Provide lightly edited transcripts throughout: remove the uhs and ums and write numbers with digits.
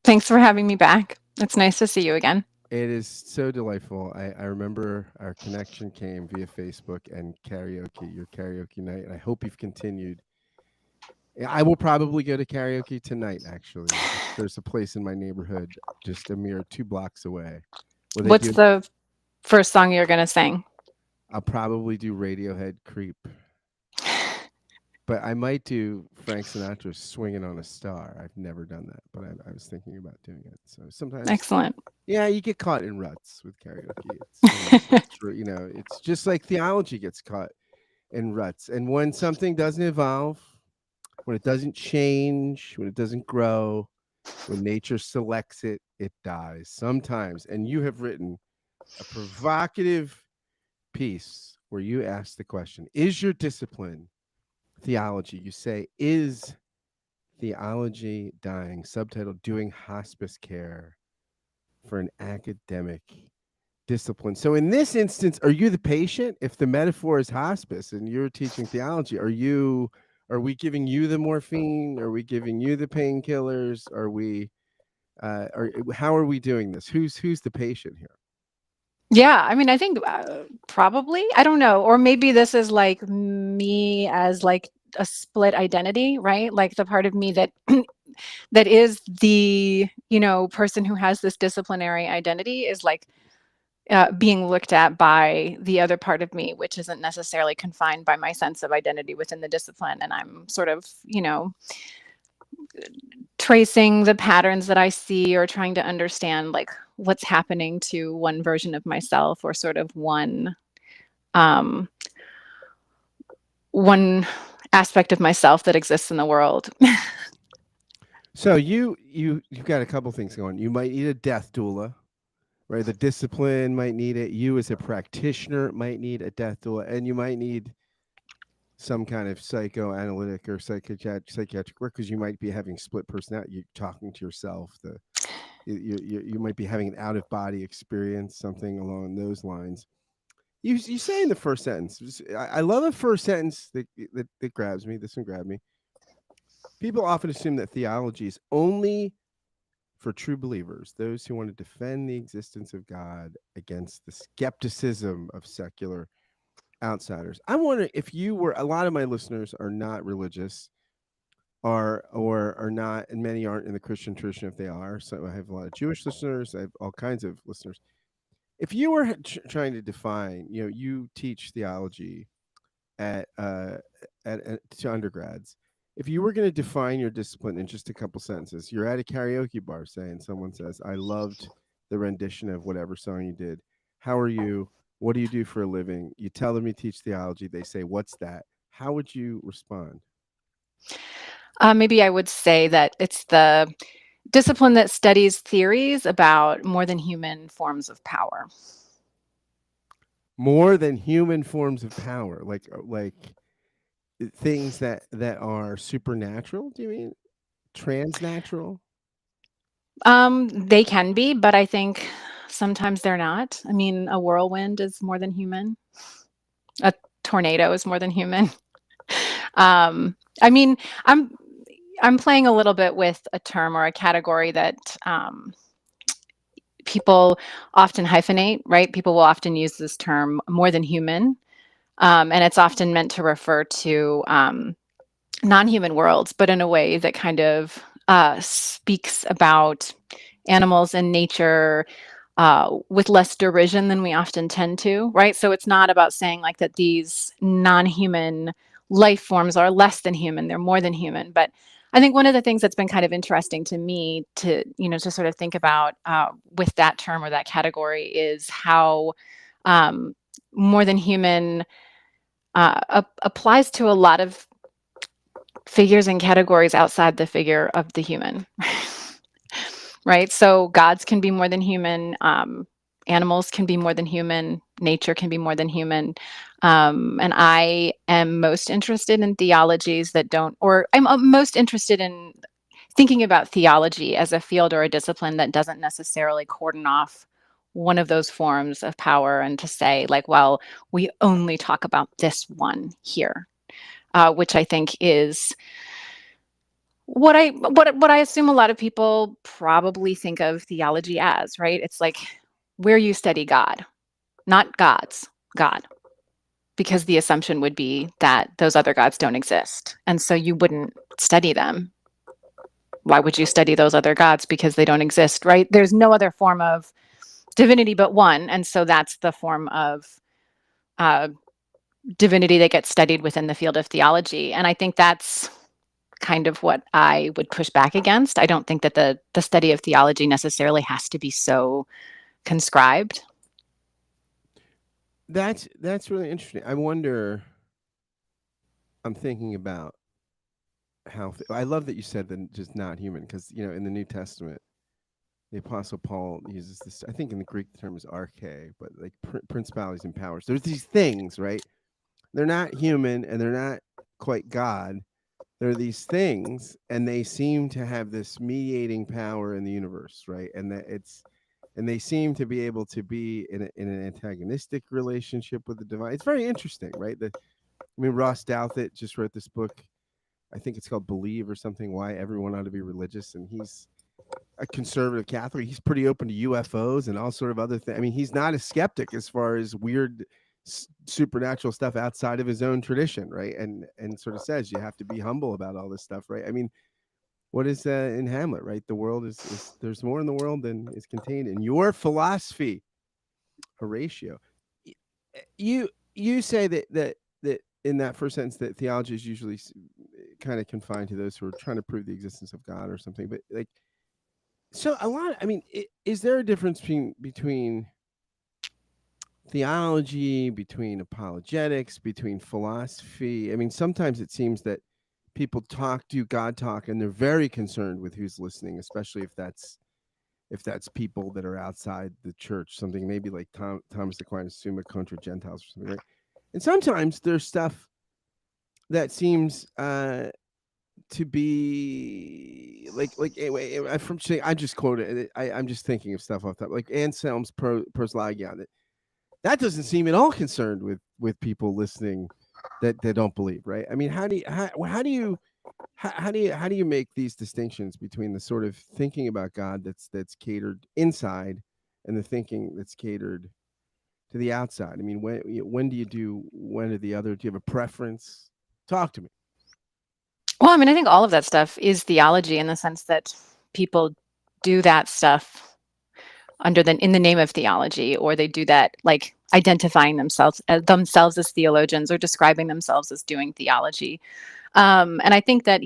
Thanks for having me back. It's nice to see you again. It is so delightful. I remember our connection came via Facebook and karaoke, your karaoke night, and I hope you've continued. Yeah, I will probably go to karaoke tonight, actually. There's a place in my neighborhood just a mere 2 blocks away where they What's do, the first song you're going to sing? I'll probably do Radiohead Creep, but I might do Frank Sinatra's Swinging on a Star. I've never done that, but I was thinking about doing it. So sometimes, Excellent. yeah, you get caught in ruts with karaoke. It's one of those things where, it's just like theology gets caught in ruts. And when something doesn't evolve, when it doesn't change, when it doesn't grow, when nature selects it, it dies sometimes. And you have written a provocative piece where you ask the question, is your discipline theology? You say, is theology dying? Subtitle, Doing Hospice Care for an Academic Discipline. So in this instance, are you the patient? If the metaphor is hospice and you're teaching theology, are we giving you the morphine? Are we giving you the painkillers? Are we how are we doing this? Who's the patient here? Yeah, I mean, I think probably, I don't know, or maybe this is like me as like a split identity, right? Like the part of me that that is the, person who has this disciplinary identity is like being looked at by the other part of me, which isn't necessarily confined by my sense of identity within the discipline. And I'm sort of, tracing the patterns that I see or trying to understand like what's happening to one version of myself or sort of um, one aspect of myself that exists in the world. So you've got a couple things going. You might need a death doula, right? The discipline might need it. You as a practitioner might need a death doula, and you might need some kind of psychoanalytic or psychiatric work because you might be having split personality. You're talking to yourself. You might be having an out of body experience, something along those lines. You say in the first sentence, I love the first sentence that grabs me. This one grabbed me. People often assume that theology is only for true believers, those who want to defend the existence of God against the skepticism of secular outsiders. I wonder if you were, a lot of my listeners are not religious, or are not, and many aren't in the Christian tradition if they are. So I have a lot of Jewish listeners, I have all kinds of listeners. If you were trying to define, you teach theology at to undergrads. If you were going to define your discipline in just a couple sentences, you're at a karaoke bar, say, and someone says, "I loved the rendition of whatever song you did. How are you? What do you do for a living?" You tell them you teach theology. They say, "What's that?" How would you respond? Maybe I would say that it's the discipline that studies theories about more than human forms of power. More than human forms of power, like things that are supernatural. Do you mean transnatural? They can be, but I think sometimes they're not. I mean, a whirlwind is more than human. A tornado is more than human. I mean, I'm I'm playing a little bit with a term or a category that people often hyphenate, right? People will often use this term more than human, and it's often meant to refer to non-human worlds, but in a way that kind of speaks about animals and nature with less derision than we often tend to, right? So it's not about saying like that these non-human life forms are less than human; they're more than human. But I think one of the things that's been kind of interesting to me to to sort of think about with that term or that category is how um, more than human applies to a lot of figures and categories outside the figure of the human. Right? So gods can be more than human. Animals can be more than human. Nature can be more than human. And I am most interested in theologies that don't, or I'm most interested in thinking about theology as a field or a discipline that doesn't necessarily cordon off one of those forms of power and to say, like, well, we only talk about this one here, which I think is What I assume a lot of people probably think of theology as, right? It's like where you study God, not gods, God. Because the assumption would be that those other gods don't exist. And so you wouldn't study them. Why would you study those other gods? Because they don't exist, right? There's no other form of divinity but one. And so that's the form of uh, divinity that gets studied within the field of theology. And I think that's kind of what I would push back against. I don't think that the study of theology necessarily has to be so conscribed. That's really interesting. I wonder. I'm thinking about how I love that you said that just not human, because in the New Testament the Apostle Paul uses this. I think in the Greek the term is arche, but like principalities and powers. There's these things, right? They're not human and they're not quite God. There are these things, and they seem to have this mediating power in the universe, right? And they seem to be able to be in an antagonistic relationship with the divine. It's very interesting, right? Ross Douthat just wrote this book. I think it's called Believe or something. Why everyone ought to be religious, and he's a conservative Catholic. He's pretty open to UFOs and all sort of other things. I mean, he's not a skeptic as far as weird supernatural stuff outside of his own tradition, right? And sort of says you have to be humble about all this stuff, right? I mean, what is in Hamlet, right? The world is there's more in the world than is contained in your philosophy, Horatio. You say that in that first sentence that theology is usually kind of confined to those who are trying to prove the existence of God or something, but like, so a lot. I mean, is there a difference between theology, between apologetics, between philosophy? I mean, sometimes it seems that people do God talk, and they're very concerned with who's listening, especially if that's people that are outside the church. Something maybe like Thomas Aquinas, Summa contra Gentiles, or something, right? And sometimes there's stuff that seems to be like anyway, from saying I just quoted it. I'm just thinking of stuff off top, like Anselm's Proslogion. That doesn't seem at all concerned with people listening that don't believe, right? I mean, how do you make these distinctions between the sort of thinking about God that's catered inside and the thinking that's catered to the outside? I mean, when do you do one or the other? Do you have a preference? Talk to me. Well, I mean, I think all of that stuff is theology in the sense that people do that stuff in the name of theology, or they do that like identifying themselves as theologians or describing themselves as doing theology. And I think that,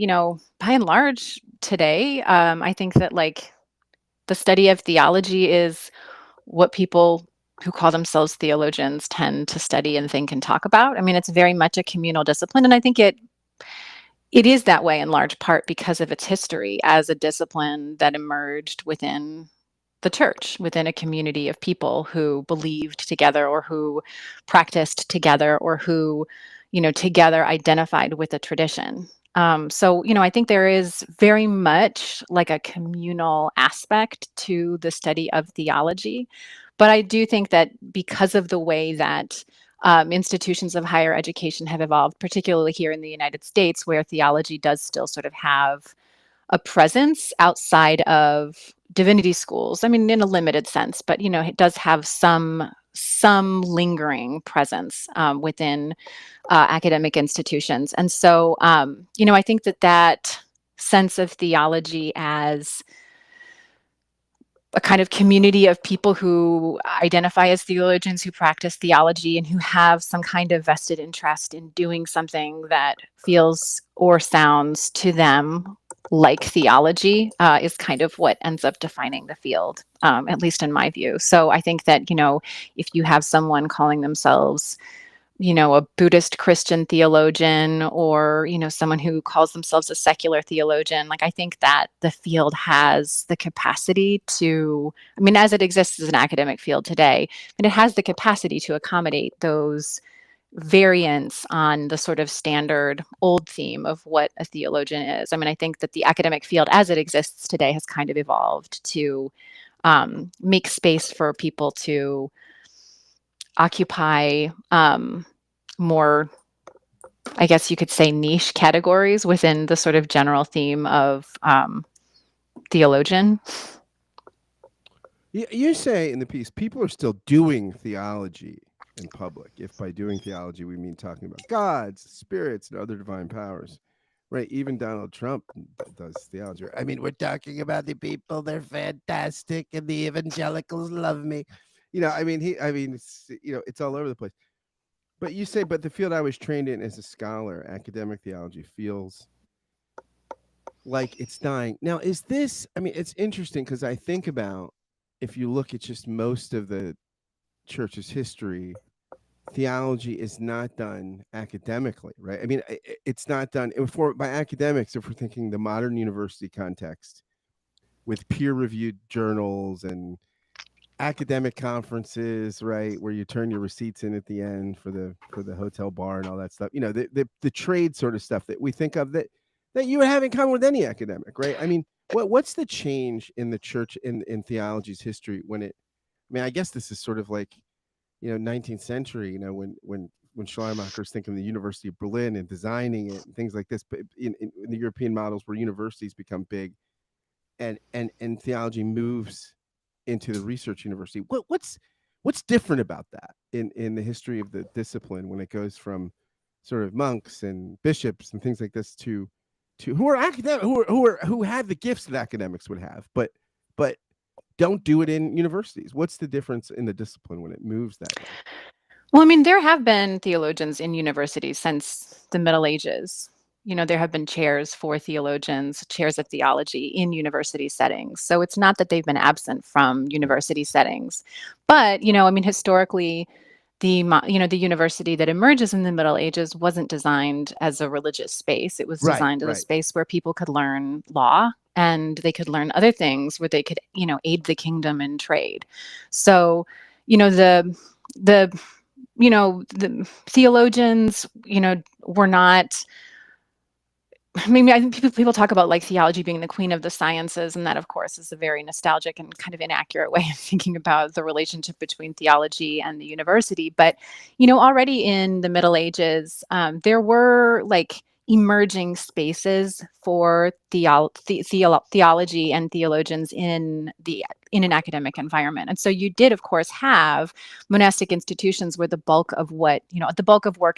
by and large today, I think that like the study of theology is what people who call themselves theologians tend to study and think and talk about. I mean, it's very much a communal discipline, and I think it is that way in large part because of its history as a discipline that emerged within the church, within a community of people who believed together or who practiced together or who, together identified with a tradition. So, I think there is very much like a communal aspect to the study of theology. But I do think that because of the way that institutions of higher education have evolved, particularly here in the United States, where theology does still sort of have a presence outside of divinity schools. I mean, in a limited sense, but it does have some lingering presence within academic institutions. And so, I think that sense of theology as a kind of community of people who identify as theologians, who practice theology, and who have some kind of vested interest in doing something that feels or sounds to them like theology, is kind of what ends up defining the field, at least in my view. So I think that, if you have someone calling themselves a Buddhist Christian theologian, or, someone who calls themselves a secular theologian, like I think that the field has the capacity to, I mean, as it exists as an academic field today, and it has the capacity to accommodate those variants on the sort of standard old theme of what a theologian is. I mean, I think that the academic field as it exists today has kind of evolved to make space for people to occupy more I guess you could say, niche categories within the sort of general theme of theologian. You say in the piece, people are still doing theology in public. If by doing theology we mean talking about gods, spirits, and other divine powers, right? Even Donald Trump does theology. I mean, we're talking about the people; they're fantastic, and the evangelicals love me. I mean, it's all over the place. But you say, but the field I was trained in as a scholar, academic theology, feels like it's dying. Now, is this, I mean, it's interesting because I think about if you look at just most of the church's history, theology is not done academically, right? I mean, it's not done by academics, if we're thinking the modern university context with peer reviewed journals and academic conferences, right, where you turn your receipts in at the end for the hotel bar and all that stuff. The trade sort of stuff that we think of that you would have in common with any academic, right? I mean, what's the change in the church in theology's history when it? I mean, I guess this is sort of like 19th century. When Schleiermacher's thinking of the University of Berlin and designing it and things like this, but in the European models where universities become big, and theology moves into the research university. What's different about that in the history of the discipline when it goes from sort of monks and bishops and things like this to who are academic, who have the gifts that academics would have, but don't do it in universities? What's the difference in the discipline when it moves that way? Well, I mean, there have been theologians in universities since the Middle Ages. There have been chairs for theologians, chairs of theology in university settings. So it's not that they've been absent from university settings. But, I mean, historically, the university that emerges in the Middle Ages wasn't designed as a religious space. It was Right, designed as a right. space where people could learn law and they could learn other things where they could, aid the kingdom in trade. So, the the theologians, were not. I mean, I think people talk about like theology being the queen of the sciences, and that, of course, is a very nostalgic and kind of inaccurate way of thinking about the relationship between theology and the university. But already in the Middle Ages, there were like emerging spaces for theology and theologians in an academic environment. And so you did, of course, have monastic institutions where the bulk of work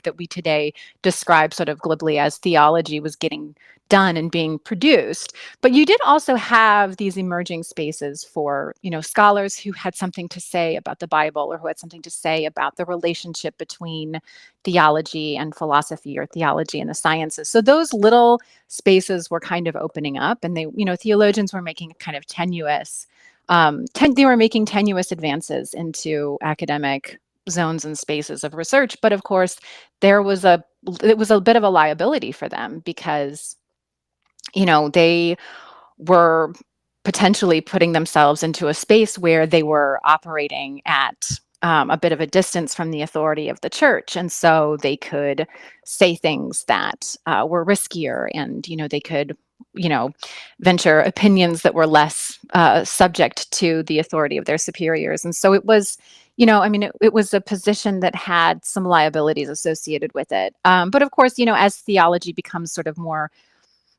that we today describe sort of glibly as theology was getting done and being produced. But you did also have these emerging spaces for, scholars who had something to say about the Bible or who had something to say about the relationship between theology and philosophy or theology and the sciences. So those little spaces were kind of opening up, and theologians were making kind of they were making tenuous advances into academic zones and spaces of research. But of course, it was a bit of a liability for them because, they were potentially putting themselves into a space where they were operating at a bit of a distance from the authority of the church. And so they could say things that were riskier, and, they could, venture opinions that were less subject to the authority of their superiors. And so it was, I mean, it was a position that had some liabilities associated with it. But of course, as theology becomes sort of more,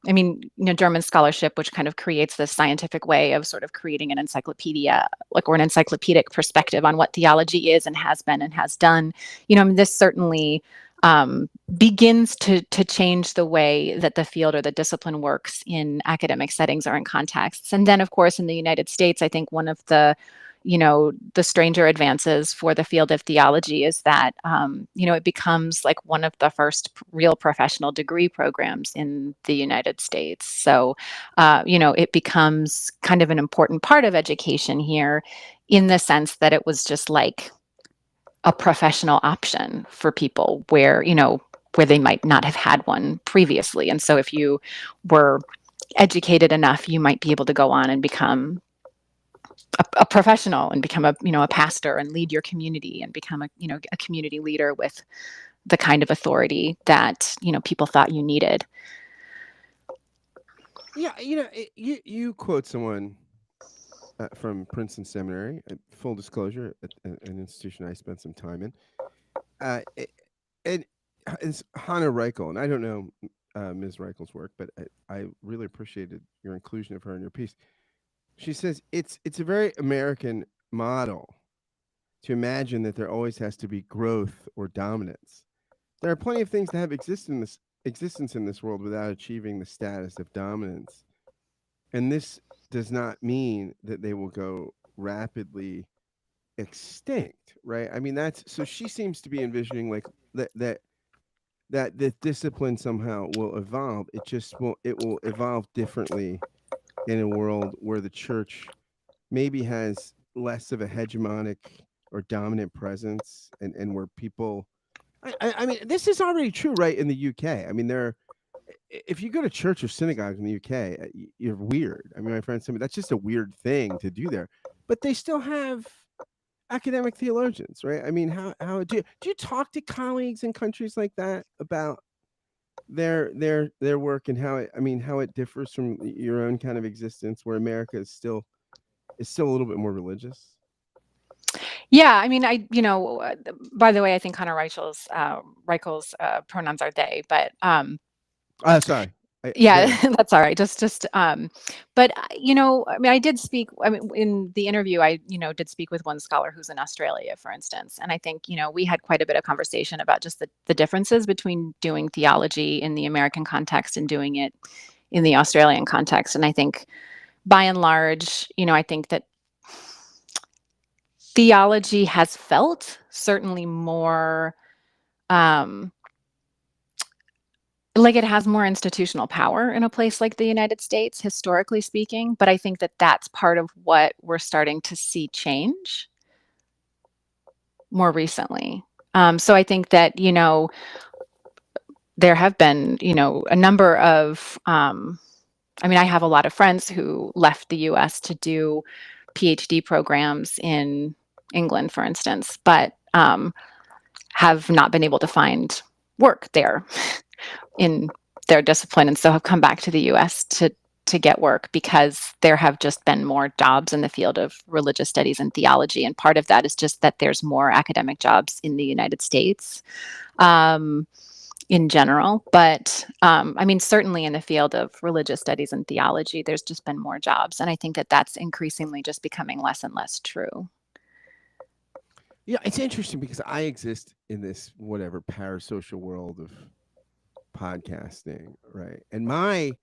I mean, German scholarship, which kind of creates this scientific way of sort of creating an encyclopedia, or an encyclopedic perspective on what theology is and has been and has done. I mean, this certainly begins to change the way that the field or the discipline works in academic settings or in contexts. And then, of course, in the United States, I think one of the stranger advances for the field of theology is that, it becomes like one of the first real professional degree programs in the United States. So, it becomes kind of an important part of education here, in the sense that it was just like a professional option for people where they might not have had one previously. And so if you were educated enough, you might be able to go on and become a professional and become a pastor and lead your community and become a community leader with the kind of authority that people thought you needed. Yeah, you quote someone from Princeton Seminary. Full disclosure, an institution I spent some time in, and it's Hannah Reichel, and I don't know Ms. Reichel's work, but I really appreciated your inclusion of her in your piece. She says it's a very American model to imagine that there always has to be growth or dominance. There are plenty of things that have existence in this world without achieving the status of dominance. And this does not mean that they will go rapidly extinct, right? I mean, that's so she seems to be envisioning like that the discipline somehow will evolve. It will evolve differently in a world where the church maybe has less of a hegemonic or dominant presence, and where people I mean, this is already true, right, in the UK. I mean, if you go to church or synagogue in the UK, you're weird. I mean, my friends tell me that's just a weird thing to do there, but they still have academic theologians, right? I mean, how do you talk to colleagues in countries like that about their work and how how it differs from your own kind of existence, where America is still a little bit more religious? Yeah, I mean, by the way, I think Hannah Reichel's pronouns are they, but Sorry, yeah, they. that's all right. But I mean, I did speak. I mean, in the interview, I did speak with one scholar who's in Australia, for instance, and I think we had quite a bit of conversation about just the differences between doing theology in the American context and doing it in the Australian context. And I think, by and large, I think that theology has felt certainly more. Um, Like, it has more institutional power in a place like the United States, historically speaking, but I think that that's part of what we're starting to see change more recently. So I think that, there have been, a number of, I mean, I have a lot of friends who left the US to do PhD programs in England, for instance, but have not been able to find work there in their discipline, and so have come back to the US to get work because there have just been more jobs in the field of religious studies and theology, and part of that is just that there's more academic jobs in the United States um, in general. But I mean, certainly in the field of religious studies and theology, there's just been more jobs, and I think that that's increasingly just becoming less and less true. Yeah, it's interesting because I exist in this whatever parasocial world of podcasting, right? And my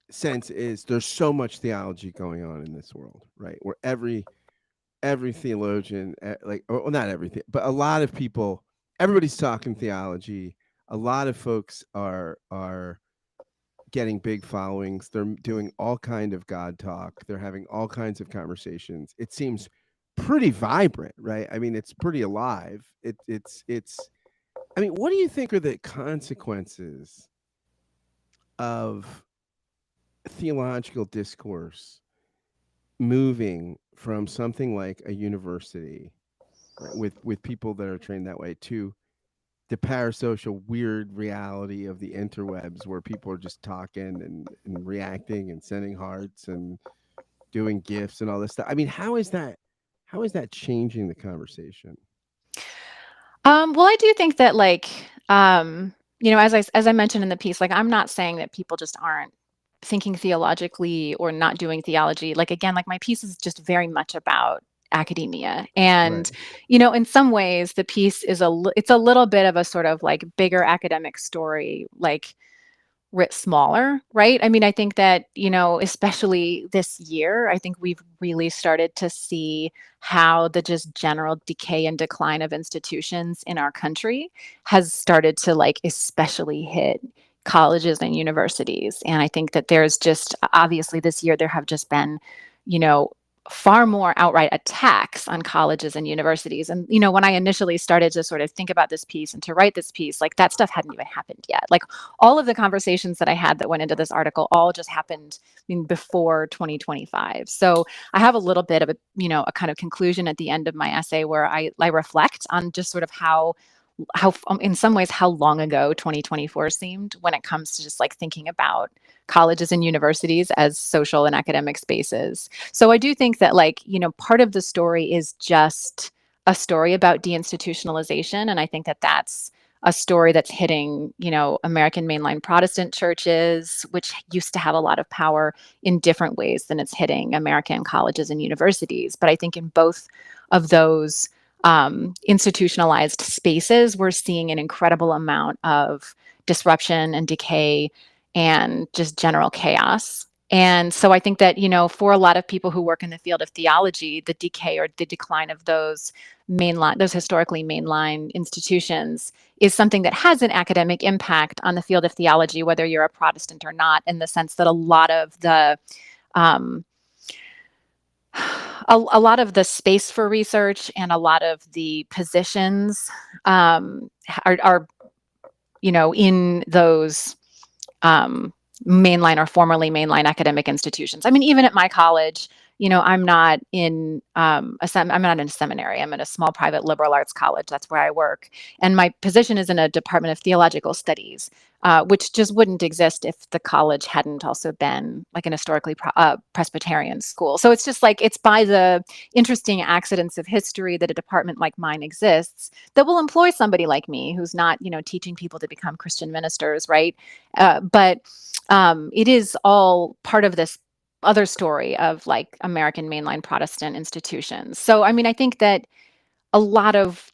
sense is there's so much theology going on in this world, right? Where every theologian, like, or well, not everything, but a lot of people, everybody's talking theology. A lot of folks are getting big followings. They're doing all kind of God talk. They're having all kinds of conversations. It seems pretty vibrant, right? I mean, it's pretty alive. It's. I mean, what do you think are the consequences of theological discourse moving from something like a university, right, with people that are trained that way, to the parasocial weird reality of the interwebs where people are just talking and reacting and sending hearts and doing gifs and all this stuff? I mean, how is that changing the conversation? Well, I do think that, like, as I mentioned in the piece, like, I'm not saying that people just aren't thinking theologically or not doing theology. Like, again, like, my piece is just very much about academia, Right. and in some ways the piece is it's a little bit of a sort of like bigger academic story, like, writ smaller, right? I mean, I think that, especially this year, I think we've really started to see how the just general decay and decline of institutions in our country has started to, like, especially hit colleges and universities. And I think that there's just obviously this year there have just been, you know, far more outright attacks on colleges and universities. And, when I initially started to sort of think about this piece and to write this piece, like, that stuff hadn't even happened yet. Like, all of the conversations that I had that went into this article all just happened, I mean, before 2025. So I have a little bit of a kind of conclusion at the end of my essay where I reflect on just sort of how in some ways how long ago 2024 seemed when it comes to just like thinking about colleges and universities as social and academic spaces. So I do think that, like, part of the story is just a story about deinstitutionalization, and I think that that's a story that's hitting, American mainline Protestant churches, which used to have a lot of power in different ways than it's hitting American colleges and universities. But I think in both of those institutionalized spaces, we're seeing an incredible amount of disruption and decay and just general chaos. And so I think that, for a lot of people who work in the field of theology, the decay or the decline of those historically mainline institutions is something that has an academic impact on the field of theology, whether you're a Protestant or not, in the sense that a lot of the space for research and a lot of the positions are in those mainline or formerly mainline academic institutions. I mean, even at my college, I'm not in I'm not in a seminary. I'm in a small private liberal arts college. That's where I work, and my position is in a department of theological studies, which just wouldn't exist if the college hadn't also been like an historically Presbyterian school. So it's just like it's by the interesting accidents of history that a department like mine exists that will employ somebody like me who's not, teaching people to become Christian ministers, right? But it is all part of this other story of like American mainline Protestant institutions. So, I mean, I think that a lot of,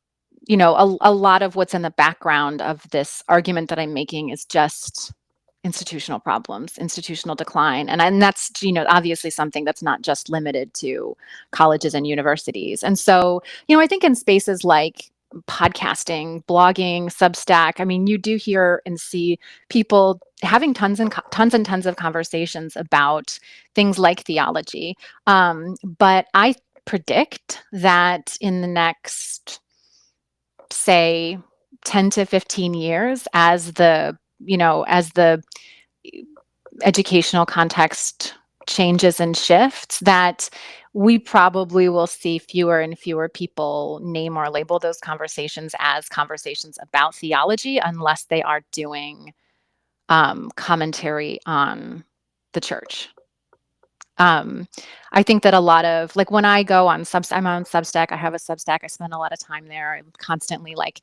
a lot of what's in the background of this argument that I'm making is just institutional problems, institutional decline. And that's, obviously something that's not just limited to colleges and universities. And so, I think in spaces like podcasting, blogging, Substack, I mean, you do hear and see people having tons and tons of conversations about things like theology. But I predict that in the next, say, 10 to 15 years, as the educational context changes and shifts, that we probably will see fewer and fewer people name or label those conversations as conversations about theology unless they are doing commentary on the church. I think that a lot of, like, when I go on Substack, I'm on Substack, I have a Substack, I spend a lot of time there. I'm constantly like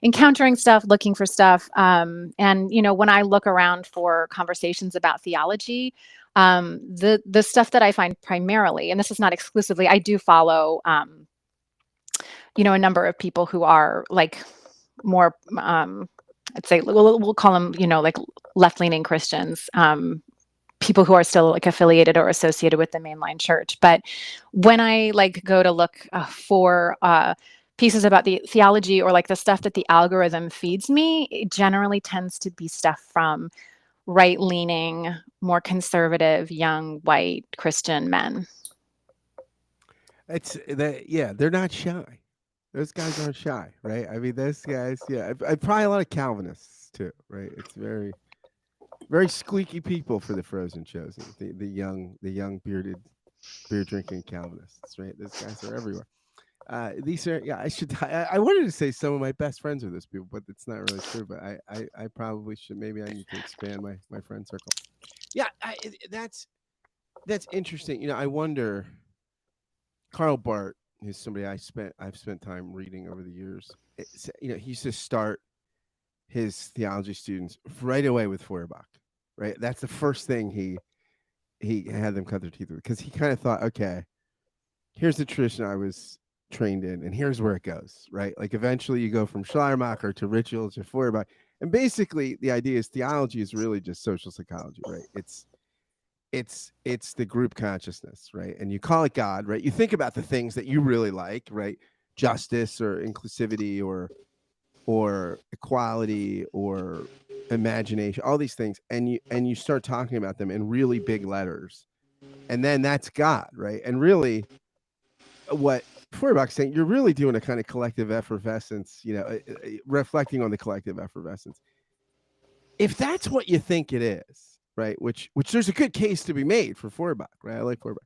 encountering stuff, looking for stuff. And, when I look around for conversations about theology, the stuff that I find primarily, and this is not exclusively, I do follow, a number of people who are like more, I'd say, we'll call them, like left-leaning Christians, people who are still like affiliated or associated with the mainline church. But when I like go to look for pieces about the theology or like the stuff that the algorithm feeds me, it generally tends to be stuff from right-leaning, more conservative, young, white Christian men. It's that, yeah, they're not shy. Those guys aren't shy, right? I mean, those guys, yeah, I probably a lot of Calvinists too, right? It's very, very squeaky people for the Frozen chosen. The young bearded beer drinking Calvinists, right? Those guys are everywhere. These are, yeah. I wanted to say some of my best friends are those people, but it's not really true. But I probably should. Maybe I need to expand my friend circle. Yeah, that's interesting. I wonder. Karl Barth is somebody I've spent time reading over the years. He used to start his theology students right away with Feuerbach, right? That's the first thing he had them cut their teeth with, because he kind of thought, okay, here's the tradition I was trained in, and here's where it goes, right? Like eventually you go from Schleiermacher to Ritschl to Feuerbach, and basically the idea is theology is really just social psychology, right? It's the group consciousness, right? And you call it God, right? You think about the things that you really like, right? Justice or inclusivity or equality or imagination, all these things, and you start talking about them in really big letters, and then that's God, right? And really, what Feuerbach's saying, you're really doing a kind of collective effervescence, reflecting on the collective effervescence. If that's what you think it is, right? Which there's a good case to be made for Feuerbach, right? I like Feuerbach.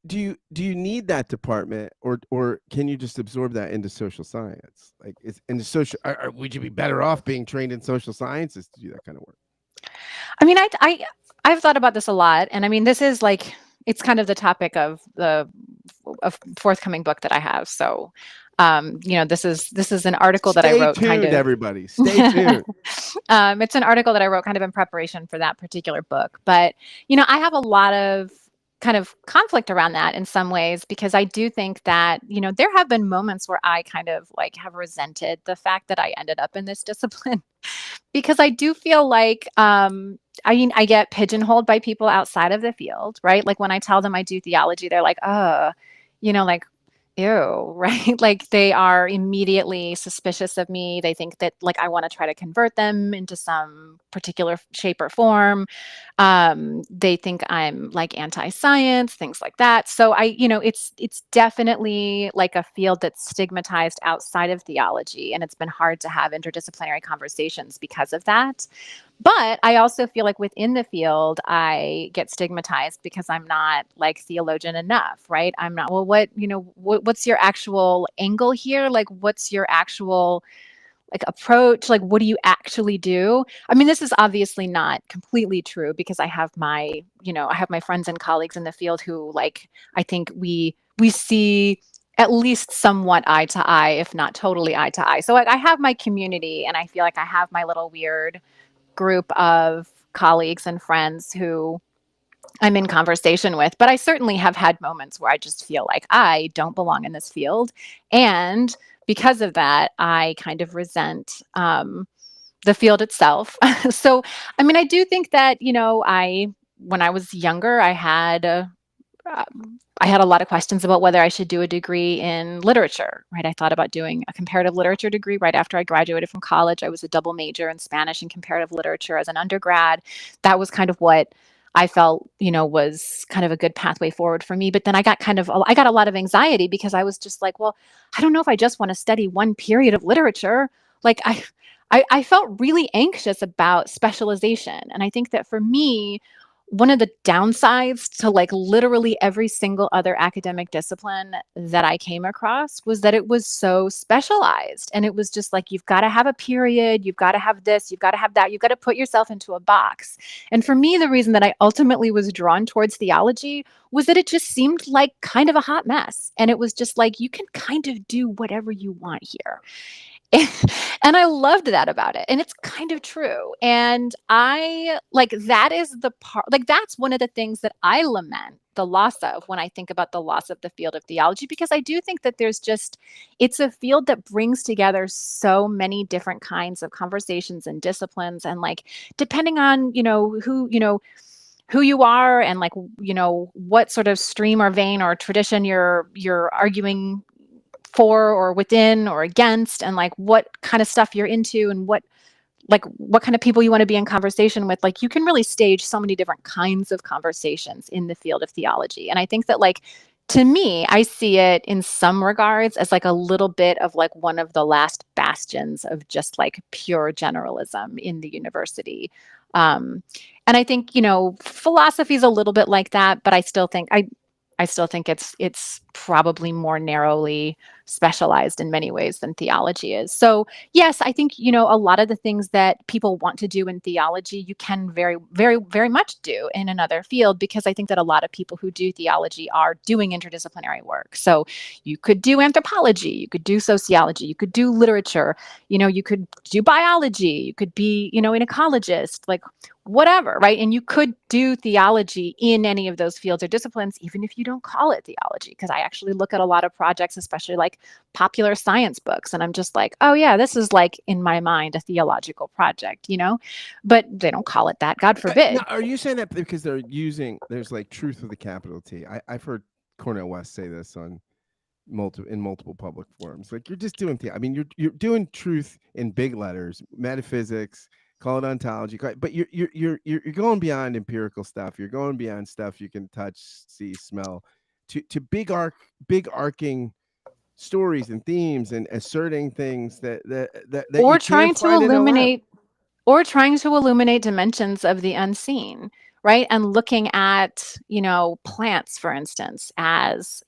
Do you need that department, or can you just absorb that into social science? Like, it's into social. Would you be better off being trained in social sciences to do that kind of work? I mean, I've thought about this a lot, and I mean, this is like, it's kind of the topic of the forthcoming book that I have. So This is an article that I Stay wrote kind tuned, of. everybody. Stay tuned. It's an article that I wrote kind of in preparation for that particular book. But, I have a lot of kind of conflict around that in some ways, because I do think that, there have been moments where I kind of like have resented the fact that I ended up in this discipline because I do feel like, I get pigeonholed by people outside of the field, right? Like when I tell them I do theology, they're like, like, ew, right? Like they are immediately suspicious of me. They think that like I want to try to convert them into some particular shape or form. They think I'm like anti-science, things like that. So it's definitely like a field that's stigmatized outside of theology, and it's been hard to have interdisciplinary conversations because of that. But I also feel like within the field, I get stigmatized because I'm not like theologian enough, right? I'm not, well, what's your actual angle here? Like, what's your actual like approach? Like, what do you actually do? I mean, this is obviously not completely true because I have my friends and colleagues in the field who like, I think we see at least somewhat eye to eye, if not totally eye to eye. So like I have my community and I feel like I have my little weird group of colleagues and friends who I'm in conversation with, but I certainly have had moments where I just feel like I don't belong in this field. And because of that, I kind of resent the field itself. So, I mean, I do think that, when I was younger, I had a lot of questions about whether I should do a degree in literature, right? I thought about doing a comparative literature degree right after I graduated from college. I was a double major in Spanish and comparative literature as an undergrad. That was kind of what I felt, was kind of a good pathway forward for me. But then I got a lot of anxiety because I was just like, well, I don't know if I just want to study one period of literature. Like I felt really anxious about specialization. And I think that for me, one of the downsides to like literally every single other academic discipline that I came across was that it was so specialized. And it was just like, you've got to have a period, you've got to have this, you've got to have that, you've got to put yourself into a box. And for me, the reason that I ultimately was drawn towards theology was that it just seemed like kind of a hot mess. And it was just like, you can kind of do whatever you want here. And I loved that about it. And it's kind of true. And I like that is the part, like, that's one of the things that I lament the loss of when I think about the loss of the field of theology, because I do think that it's a field that brings together so many different kinds of conversations and disciplines. And like, depending on, who you are and like, what sort of stream or vein or tradition you're arguing for or within or against, and like what kind of stuff you're into and what kind of people you want to be in conversation with, like you can really stage so many different kinds of conversations in the field of theology. And I think that like, to me, I see it in some regards as like a little bit of like one of the last bastions of just like pure generalism in the university. um, and I think, philosophy is a little bit like that, but I still think it's probably more narrowly specialized in many ways than theology is. So, yes, I think, a lot of the things that people want to do in theology, you can very, very, very much do in another field, because I think that a lot of people who do theology are doing interdisciplinary work. So you could do anthropology, you could do sociology, you could do literature, you could do biology, you could be, an ecologist, like whatever, right? And you could do theology in any of those fields or disciplines, even if you don't call it theology. Because I actually look at a lot of projects, especially like popular science books, and I'm just like, oh yeah, this is like in my mind a theological project, but they don't call it that, God Now, forbid. are you saying that because there's like truth with a capital T? I've heard Cornel West say this on multiple public forums. Like, you're just doing I mean, you're doing truth in big letters, metaphysics, call it ontology, but you're going beyond empirical stuff. You're going beyond stuff you can touch, see, smell, to big arcing stories and themes, and asserting things that you or can't trying to find in a lab. illuminate or trying to illuminate dimensions of the unseen, right? And looking at, plants, for instance, as,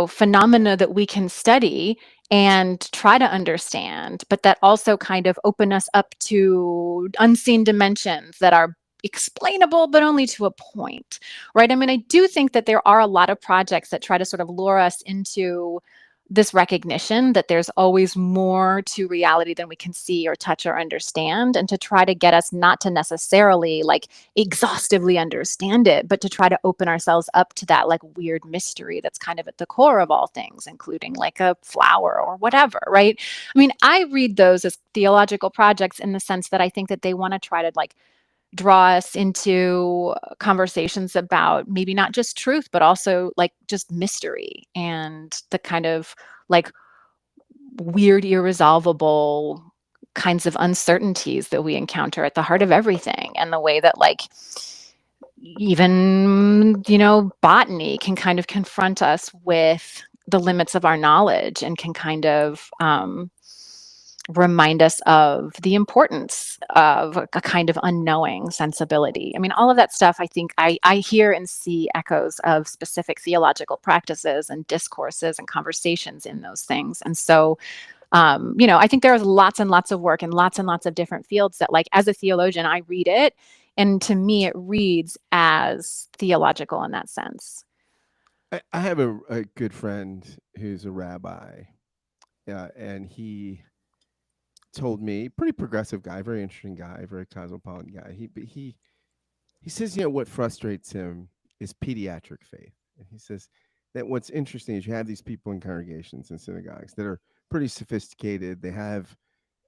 phenomena that we can study and try to understand, but that also kind of open us up to unseen dimensions that are explainable, but only to a point, right? I mean, I do think that there are a lot of projects that try to sort of lure us into this recognition that there's always more to reality than we can see or touch or understand, and to try to get us not to necessarily like exhaustively understand it, but to try to open ourselves up to that like weird mystery that's kind of at the core of all things, including like a flower or whatever, right? I mean, I read those as theological projects in the sense that I think that they want to try to like draw us into conversations about maybe not just truth, but also like just mystery and the kind of like weird, irresolvable kinds of uncertainties that we encounter at the heart of everything, and the way that like even, botany can kind of confront us with the limits of our knowledge, and can kind of remind us of the importance of a kind of unknowing sensibility. I mean, all of that stuff, I think I hear and see echoes of specific theological practices and discourses and conversations in those things. And so, I think there's lots and lots of work in lots and lots of different fields that, like, as a theologian, I read it. And to me, it reads as theological in that sense. I have a good friend who's a rabbi, and he told me, pretty progressive guy, very interesting guy, very cosmopolitan guy. He says, what frustrates him is pediatric faith. And he says that what's interesting is you have these people in congregations and synagogues that are pretty sophisticated. They have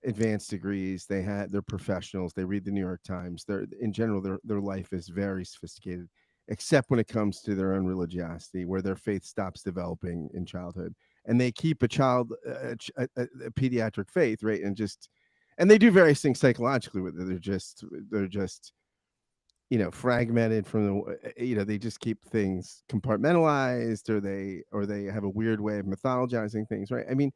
advanced degrees. They're professionals. They read the New York Times. They're in general their life is very sophisticated, except when it comes to their own religiosity, where their faith stops developing in childhood, and they keep a pediatric faith, right? And they do various things psychologically with it. They're just fragmented from they just keep things compartmentalized, or they have a weird way of mythologizing things, right? I mean,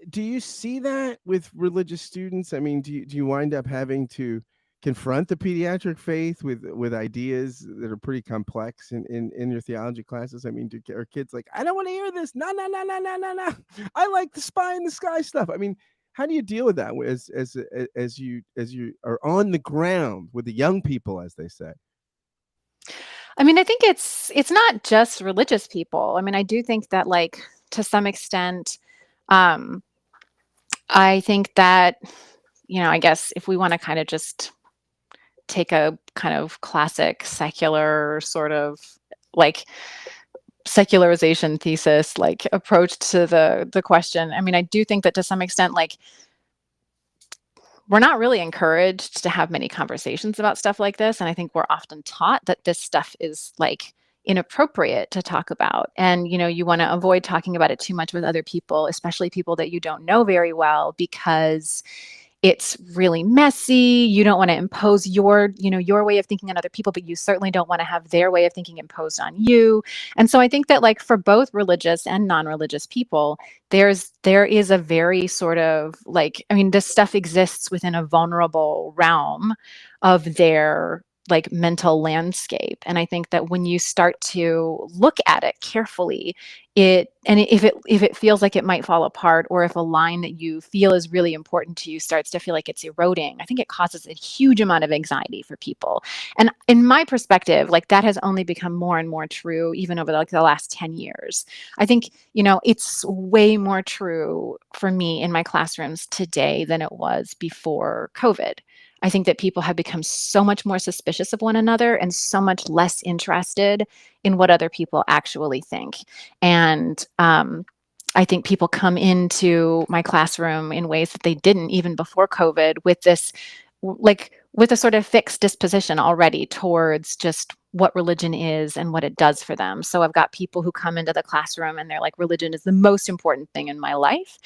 do you see that with religious students? I mean, do you wind up having to confront the pediatric faith with ideas that are pretty complex in your theology classes? I mean, are kids like, I don't want to hear this? No, no, no, no, no, no, no. I like the spy in the sky stuff. I mean, how do you deal with that as you are on the ground with the young people, as they say? I mean, I think it's not just religious people. I mean, I do think that, like, to some extent, um, I think that, I guess if we want to kind of just take a kind of classic secular sort of like secularization thesis like approach to the question. I mean, I do think that to some extent, like, we're not really encouraged to have many conversations about stuff like this. And I think we're often taught that this stuff is like inappropriate to talk about. And, you want to avoid talking about it too much with other people, especially people that you don't know very well, because it's really messy. You don't want to impose your way of thinking on other people, but you certainly don't want to have their way of thinking imposed on you. And so I think that, like, for both religious and non-religious people, there is a very sort of like, I mean, this stuff exists within a vulnerable realm of their like mental landscape. And I think that when you start to look at it carefully, if it feels like it might fall apart, or if a line that you feel is really important to you starts to feel like it's eroding, I think it causes a huge amount of anxiety for people. And in my perspective, like, that has only become more and more true even over like the last 10 years. I think, it's way more true for me in my classrooms today than it was before COVID. I think that people have become so much more suspicious of one another and so much less interested in what other people actually think. And I think people come into my classroom in ways that they didn't even before COVID, with this, like, with a sort of fixed disposition already towards just what religion is and what it does for them. So I've got people who come into the classroom and they're like, religion is the most important thing in my life,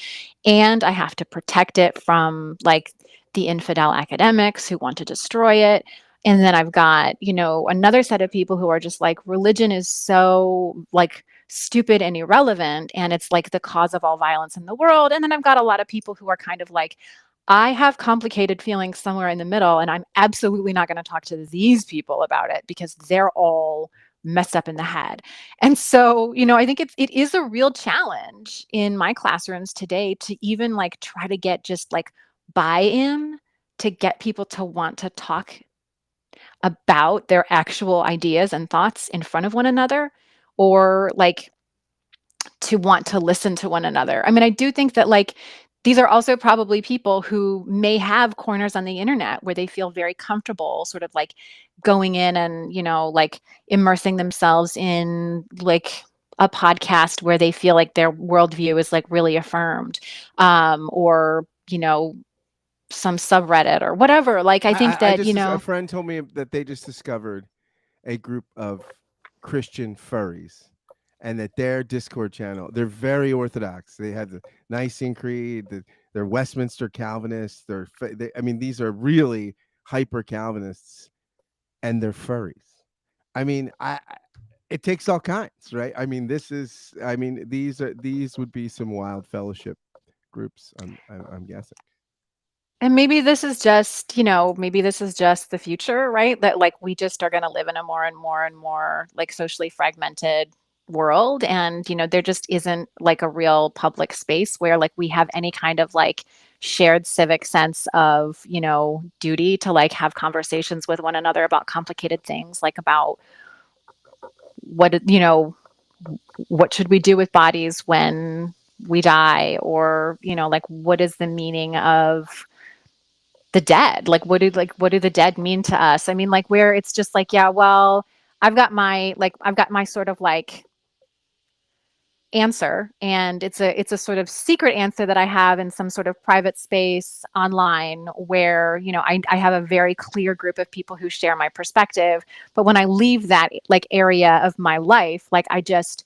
and I have to protect it from like the infidel academics who want to destroy it. And then I've got, another set of people who are just like, religion is so like stupid and irrelevant, and it's like the cause of all violence in the world. And then I've got a lot of people who are kind of like, I have complicated feelings somewhere in the middle, and I'm absolutely not going to talk to these people about it because they're all messed up in the head. And so, I think it is a real challenge in my classrooms today to even like try to get just like buy-in to get people to want to talk about their actual ideas and thoughts in front of one another, or like to want to listen to one another. I mean, I do think that like these are also probably people who may have corners on the internet where they feel very comfortable sort of like going in and, like immersing themselves in like a podcast where they feel like their worldview is like really affirmed, or, some subreddit or whatever. Like, I think I that, just a friend told me that they just discovered a group of Christian furries, and that their Discord channel, they're very orthodox. They have the Nicene Creed, they're Westminster Calvinists. I mean, these are really hyper Calvinists, and they're furries. I mean, it takes all kinds, right? I mean, these would be some wild fellowship groups. I'm guessing. and maybe this is just, maybe this is just the future, right? That like we just are going to live in a more and more and more like socially fragmented world. And, there just isn't like a real public space where like we have any kind of like shared civic sense of, duty to like have conversations with one another about complicated things, like about what, what should we do with bodies when we die, or, like what is the meaning of the dead? Like what do the dead mean to us? I mean, like where it's just like, yeah, well, I've got my sort of like answer, and it's a sort of secret answer that I have in some sort of private space online where, I have a very clear group of people who share my perspective. But when I leave that like area of my life, like I just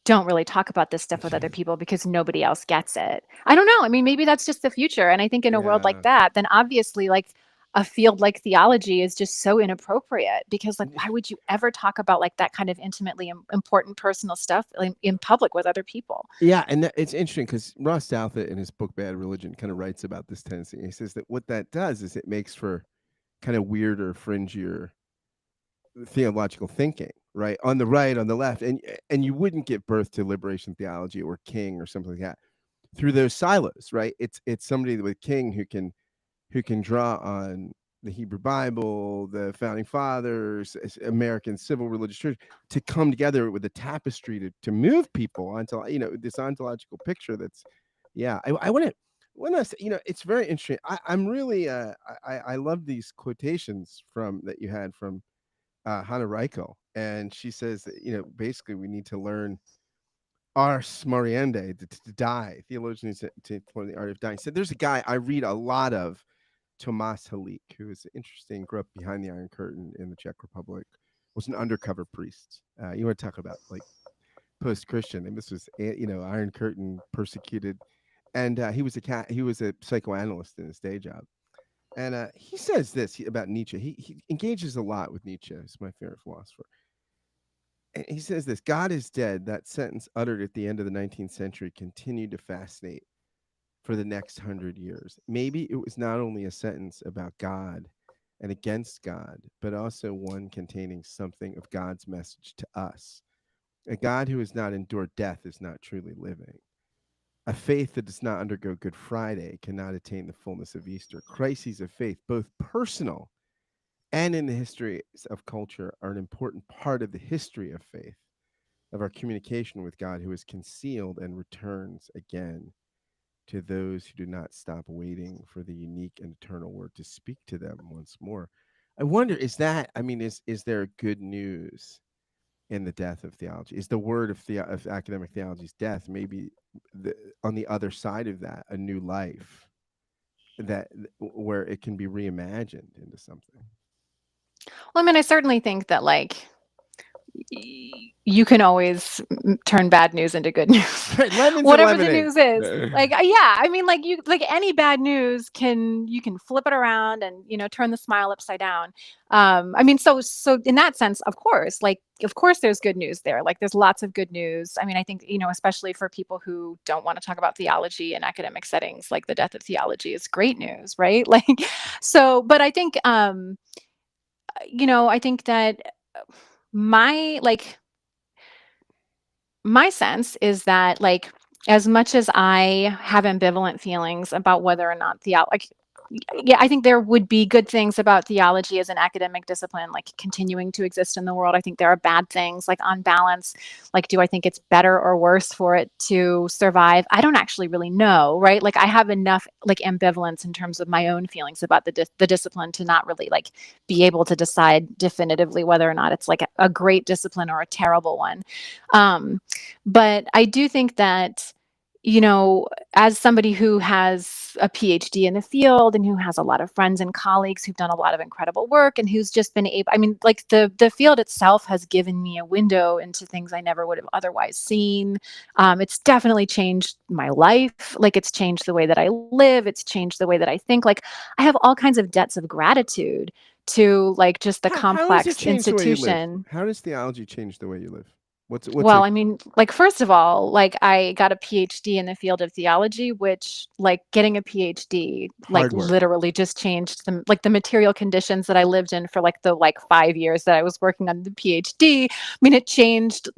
don't really talk about this stuff with other people because nobody else gets it. I don't know. I mean, maybe that's just the future. And I think in a world like Yeah. that, then obviously like a field like theology is just so inappropriate, because like why would you ever talk about like that kind of intimately important personal stuff in public with other people? Yeah, and it's interesting because Ross Douthat in his book Bad Religion kind of writes about this tendency. He says that what that does is it makes for kind of weirder, fringier theological thinking, right? On the right, on the left, and you wouldn't give birth to liberation theology or King or something like that through those silos, right? It's somebody with King who can draw on the Hebrew Bible, the founding fathers, American civil religious church, to come together with a tapestry to move people onto this ontological picture. That's yeah. I want to it's very interesting. I'm really I love these quotations from that you had from Hannah Reichel, and she says that basically we need to learn ars moriendi, to die. Theologians to learn the art of dying. So there's a guy I read a lot of, Tomas Halik, who is interesting, grew up behind the Iron Curtain in the Czech Republic, was an undercover priest. You want to talk about like post-Christian, and this was Iron Curtain persecuted, and he was a psychoanalyst in his day job, and he says this about Nietzsche. He engages a lot with Nietzsche. He's my favorite philosopher. And he says this: "God is dead." That sentence, uttered at the end of the 19th century, continued to fascinate for the next 100 years. Maybe it was not only a sentence about God and against God, but also one containing something of God's message to us. A God who has not endured death is not truly living. A faith that does not undergo Good Friday cannot attain the fullness of Easter. Crises of faith, both personal and in the history of culture, are an important part of the history of faith, of our communication with God who is concealed and returns again to those who do not stop waiting for the unique and eternal word to speak to them once more. I wonder, is there good news in the death of theology? Is the word of academic theology's death maybe on the other side of that a new life that where it can be reimagined into something? Well, I mean, I certainly think that like you can always turn bad news into good news. Right, lemons and Whatever the lemonade. news is, like yeah, I mean, like you like any bad news you can flip it around and turn the smile upside down. I mean, so in that sense, of course, like of course there's good news there. Like there's lots of good news. I mean, I think especially for people who don't want to talk about theology in academic settings, like the death of theology is great news, right? Like so, but I think I think that my like my sense is that like as much as I have ambivalent feelings about whether or not yeah, I think there would be good things about theology as an academic discipline, like continuing to exist in the world. I think there are bad things, like on balance, like do I think it's better or worse for it to survive? I don't actually really know, right? Like I have enough like ambivalence in terms of my own feelings about the discipline to not really like be able to decide definitively whether or not it's like a great discipline or a terrible one. Um, but I do think that, you know, as somebody who has a PhD in the field and who has a lot of friends and colleagues who've done a lot of incredible work and who's just been able, I mean, like the field itself has given me a window into things I never would have otherwise seen. It's definitely changed my life. Like it's changed the way that I live. It's changed the way that I think. Like I have all kinds of debts of gratitude to like just the How does it complex change the way you live? institution. How does theology change the way you live? What's Well, it I mean, like, first of all, like, I got a PhD in the field of theology, which, like, getting a PhD, like, hard work? literally just changed the material conditions that I lived in for like the like 5 years that I was working on the PhD. I mean, it changed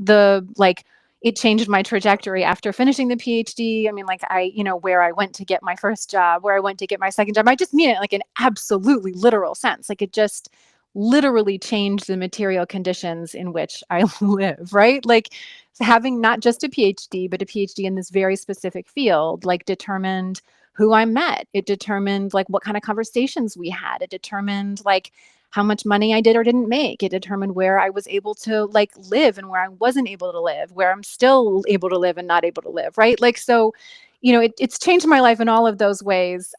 my trajectory after finishing the PhD. I mean, like, where I went to get my first job, where I went to get my second job. I just mean it like in absolutely literal sense. Like, it just literally change the material conditions in which I live, right? Like having not just a PhD, but a PhD in this very specific field, like determined who I met. It determined like what kind of conversations we had. It determined like how much money I did or didn't make. It determined where I was able to like live and where I wasn't able to live, where I'm still able to live and not able to live, right? Like so, it's changed my life in all of those ways.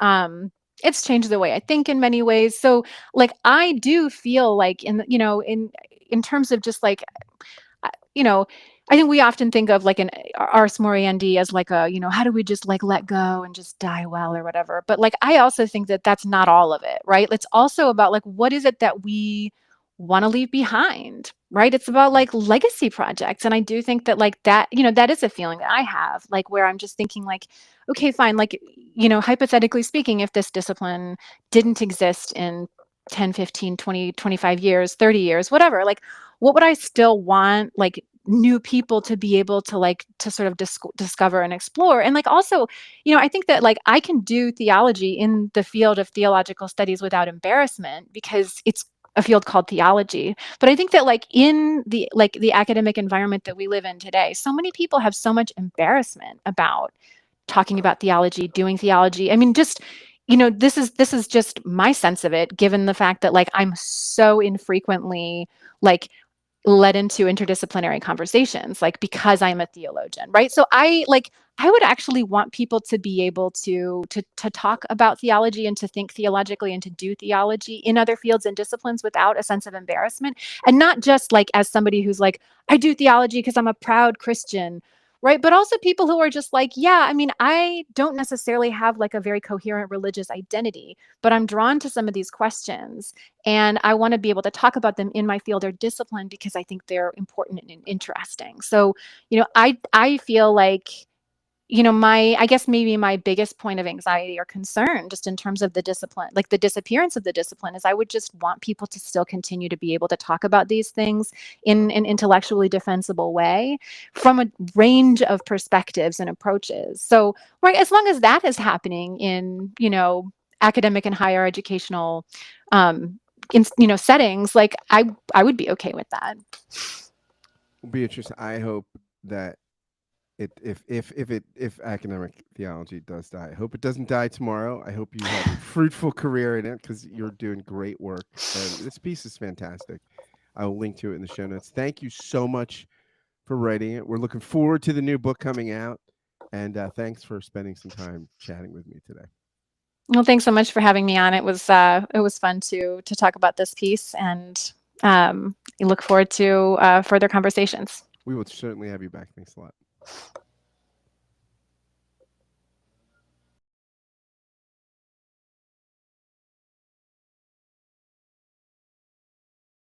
It's changed the way I think in many ways. So like I do feel like in terms of just like you know, I think we often think of like an Ars Moriendi as like a, how do we just like let go and just die well or whatever. But like I also think that that's not all of it, right? It's also about like what is it that we want to leave behind, right? It's about like legacy projects. And I do think that like that, that is a feeling that I have, like where I'm just thinking like, okay, fine, like, hypothetically speaking, if this discipline didn't exist in 10, 15, 20, 25 years, 30 years, whatever, like what would I still want like new people to be able to like to sort of discover and explore? And like also, I think that like I can do theology in the field of theological studies without embarrassment because it's a field called theology. But I think that like in the academic environment that we live in today, so many people have so much embarrassment about talking about theology, doing theology. I mean, just this is just my sense of it, given the fact that like I'm so infrequently like led into interdisciplinary conversations, like because I'm a theologian, right? So I would actually want people to be able to talk about theology and to think theologically and to do theology in other fields and disciplines without a sense of embarrassment, and not just like as somebody who's like, I do theology because I'm a proud Christian, right? But also people who are just like, yeah, I mean, I don't necessarily have like a very coherent religious identity, but I'm drawn to some of these questions and I want to be able to talk about them in my field or discipline because I think they're important and interesting. So, I feel like, my I guess maybe my biggest point of anxiety or concern just in terms of the discipline, like the disappearance of the discipline, is I would just want people to still continue to be able to talk about these things in an intellectually defensible way from a range of perspectives and approaches. So, right, as long as that is happening in, academic and higher educational settings, like I would be okay with that. Will be interesting. I hope that if academic theology does die, I hope it doesn't die tomorrow. I hope you have a fruitful career in it because you're doing great work. And this piece is fantastic. I will link to it in the show notes. Thank you so much for writing it. We're looking forward to the new book coming out. And thanks for spending some time chatting with me today. Well, thanks so much for having me on. It was fun to talk about this piece, and I look forward to further conversations. We will certainly have you back. Thanks a lot.